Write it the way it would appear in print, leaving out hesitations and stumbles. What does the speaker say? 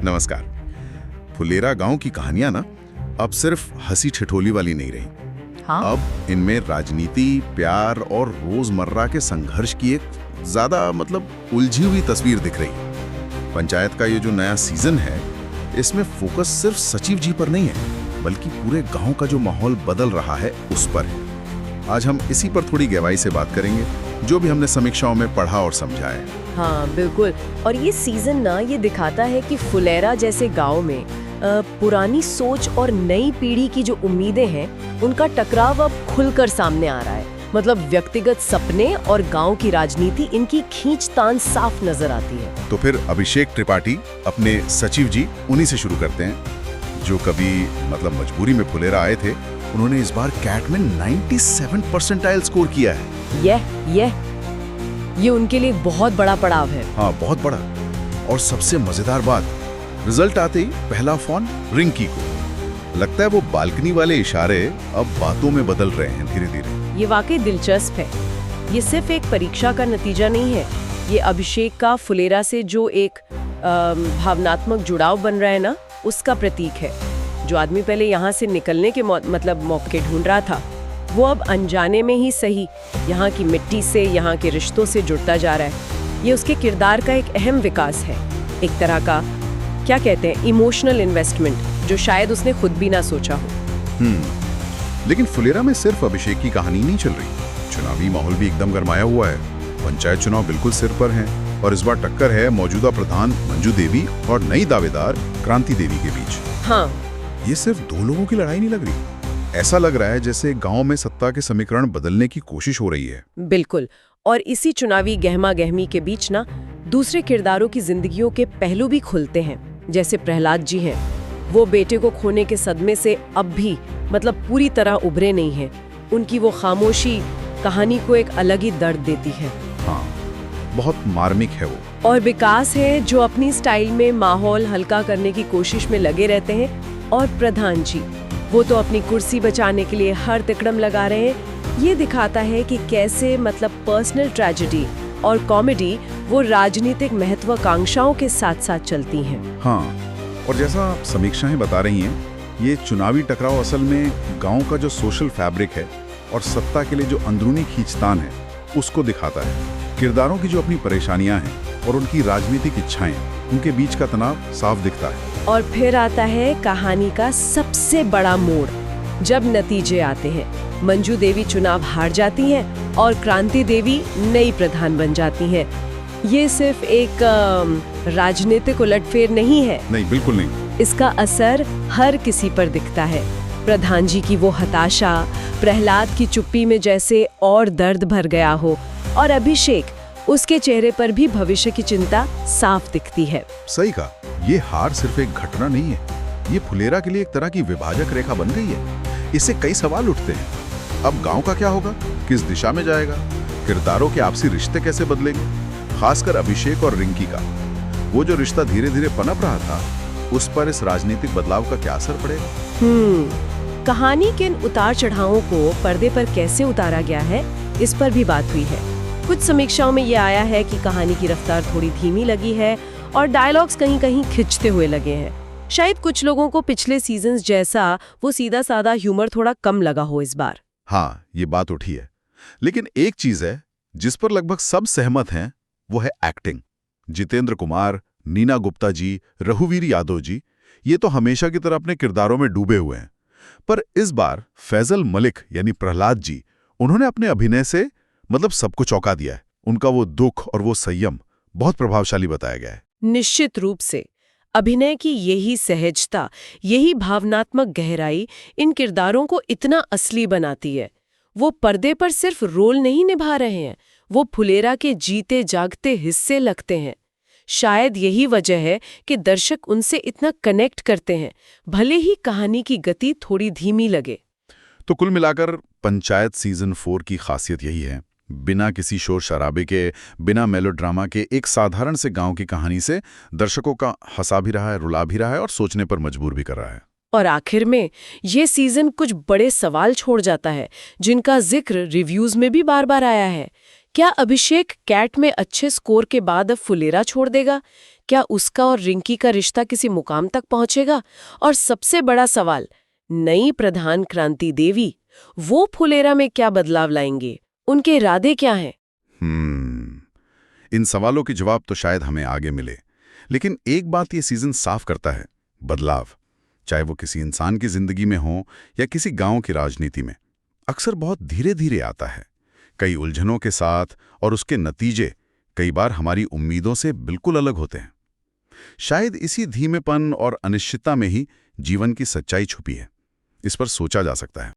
नमस्कार। फुलेरा गांव की कहानियां ना अब सिर्फ हंसी ठिठोली वाली नहीं रही। हाँ? अब इनमें राजनीति, प्यार और रोजमर्रा के संघर्ष की एक ज्यादा उलझी हुई तस्वीर दिख रही है। पंचायत का ये जो नया सीजन है, इसमें फोकस सिर्फ सचिव जी पर नहीं है, बल्कि पूरे गांव का जो माहौल बदल रहा है उस पर है। आज हम इसी पर थोड़ी गहराई से बात करेंगे, जो भी हमने समीक्षाओं में पढ़ा और समझा है। हाँ बिल्कुल। और ये सीजन ना ये दिखाता है कि फुलेरा जैसे गांव में पुरानी सोच और नई पीढ़ी की जो उम्मीदें हैं, उनका टकराव अब खुलकर सामने आ रहा है। व्यक्तिगत सपने और गांव की राजनीति, इनकी खींचतान साफ नजर आती है। तो फिर अभिषेक त्रिपाठी, अपने सचिव जी, उन्हीं से शुरू करते हैं, जो कभी मजबूरी में फुलेरा आए थे। उन्होंने इस बार कैट में 97 परसेंटाइल स्कोर किया है। ये उनके लिए बहुत बड़ा पड़ाव है। हाँ, बहुत बड़ा। और सबसे मजेदार बात, रिजल्ट आते ही पहला फोन रिंकी को। लगता है वो बालकनी वाले इशारे अब बातों में बदल रहे हैं धीरे धीरे। ये वाकई दिलचस्प है। ये सिर्फ एक परीक्षा का नतीजा नहीं है, ये अभिषेक का फुलेरा से जो एक भावनात्मक जुड़ाव बन रहा है ना, उसका प्रतीक है। जो आदमी पहले यहाँ से निकलने के मौके ढूंढ रहा था, वो अब अनजाने में ही सही यहाँ की मिट्टी से, यहाँ के रिश्तों से जुड़ता जा रहा है। ये उसके किरदार का एक अहम विकास है, एक तरह का क्या कहते हैं, इमोशनल इन्वेस्टमेंट, जो शायद उसने खुद भी ना सोचा हो। लेकिन फुलेरा में सिर्फ अभिषेक की कहानी नहीं चल रही, चुनावी माहौल भी एकदम गरमाया हुआ है। पंचायत चुनाव बिल्कुल सिर पर हैं और इस बार टक्कर है मौजूदा प्रधान मंजू देवी और नई दावेदार क्रांति देवी के बीच। हाँ, ये सिर्फ दो लोगों की लड़ाई नहीं लग रही, ऐसा लग रहा है जैसे गांव में सत्ता के समीकरण बदलने की कोशिश हो रही है। बिल्कुल। और इसी चुनावी गहमा गहमी के बीच ना दूसरे किरदारों की जिंदगियों के पहलू भी खुलते हैं। जैसे प्रहलाद जी हैं, वो बेटे को खोने के सदमे से अब भी पूरी तरह उभरे नहीं हैं। उनकी वो खामोशी कहानी को एक अलग ही दर्द देती है। हाँ, बहुत मार्मिक है वो। और विकास है, जो अपनी स्टाइल में माहौल हल्का करने की कोशिश में लगे रहते हैं। और प्रधान जी, वो तो अपनी कुर्सी बचाने के लिए हर तिकड़म लगा रहे हैं। ये दिखाता है कि कैसे पर्सनल ट्रेजेडी और कॉमेडी वो राजनीतिक महत्वाकांक्षाओं के साथ साथ चलती हैं। हाँ, और जैसा समीक्षाएं बता रही हैं, ये चुनावी टकराव असल में गांव का जो सोशल फैब्रिक है और सत्ता के लिए जो अंदरूनी खींचतान है, उसको दिखाता है। किरदारों की जो अपनी परेशानियां हैं और उनकी राजनीतिक इच्छाएं, उनके बीच का तनाव साफ दिखता है। और फिर आता है कहानी का सबसे बड़ा मोड़, जब नतीजे आते हैं। मंजू देवी चुनाव हार जाती हैं और क्रांति देवी नई प्रधान बन जाती हैं। ये सिर्फ एक राजनीतिक उलटफेर नहीं है। नहीं, बिल्कुल नहीं। इसका असर हर किसी पर दिखता है। प्रधान जी की वो हताशा, प्रहलाद की चुप्पी में जैसे और दर्द भर गया हो, और अभिषेक, उसके चेहरे पर भी भविष्य की चिंता साफ दिखती है। सही कहा, ये हार सिर्फ एक घटना नहीं है, ये फुलेरा के लिए एक तरह की विभाजक रेखा बन गई है। इससे कई सवाल उठते हैं। अब गांव का क्या होगा, किस दिशा में जाएगा, किरदारों के आपसी रिश्ते कैसे बदलेंगे, खासकर अभिषेक और रिंकी का वो जो रिश्ता धीरे धीरे पनप रहा था, उस पर इस राजनीतिक बदलाव का क्या असर पड़ेगा। कहानी के इन उतार चढ़ावों को पर्दे पर कैसे उतारा गया है, इस पर भी बात हुई है। कुछ समीक्षाओं में ये आया है कि कहानी की रफ्तार थोड़ी धीमी लगी है और डायलॉग्स कहीं कहीं खिंचते हुए लगे हैं। शायद कुछ लोगों को पिछले सीजन्स जैसा वो सीधा साधा ह्यूमर थोड़ा कम लगा हो इस बार। हाँ, ये बात उठी है। लेकिन एक चीज है जिस पर लगभग सब सहमत हैं, वो है एक्टिंग। जितेंद्र कुमार, नीना गुप्ता जी, रघुवीर यादव जी, ये तो हमेशा की तरह अपने किरदारों में डूबे हुए हैं। पर इस बार फैजल मलिक यानी प्रहलाद जी, उन्होंने अपने अभिनय से सबको चौंका दिया है। उनका वो दुख और वो संयम बहुत प्रभावशाली बताया गया है। निश्चित रूप से अभिनय की यही सहजता, यही भावनात्मक गहराई इन किरदारों को इतना असली बनाती है। वो पर्दे पर सिर्फ रोल नहीं निभा रहे हैं, वो फुलेरा के जीते जागते हिस्से लगते हैं। शायद यही वजह है कि दर्शक उनसे इतना कनेक्ट करते हैं, भले ही कहानी की गति थोड़ी धीमी लगे। तो कुल मिलाकर पंचायत सीजन 4 की खासियत यही है, बिना किसी शोर शराबे के, बिना मेलोड्रामा के, एक साधारण से गांव की कहानी से दर्शकों का हंसा भी रहा है, रुला भी रहा है और सोचने पर मजबूर भी कर रहा है। और आखिर में ये सीजन कुछ बड़े सवाल छोड़ जाता है, जिनका जिक्र रिव्यूज में भी बार बार आया है। क्या अभिषेक कैट में अच्छे स्कोर के बाद अब फुलेरा छोड़ देगा? क्या उसका और रिंकी का रिश्ता किसी मुकाम तक पहुंचेगा? और सबसे बड़ा सवाल, नई प्रधान क्रांति देवी, वो फुलेरा में क्या बदलाव लाएंगे? उनके इरादे क्या हैं? इन सवालों के जवाब तो शायद हमें आगे मिले, लेकिन एक बात ये सीजन साफ करता है, बदलाव, चाहे वो किसी इंसान की जिंदगी में हो या किसी गांव की राजनीति में, अक्सर बहुत धीरे धीरे आता है, कई उलझनों के साथ, और उसके नतीजे कई बार हमारी उम्मीदों से बिल्कुल अलग होते हैं। शायद इसी धीमेपन और अनिश्चितता में ही जीवन की सच्चाई छुपी है। इस पर सोचा जा सकता है।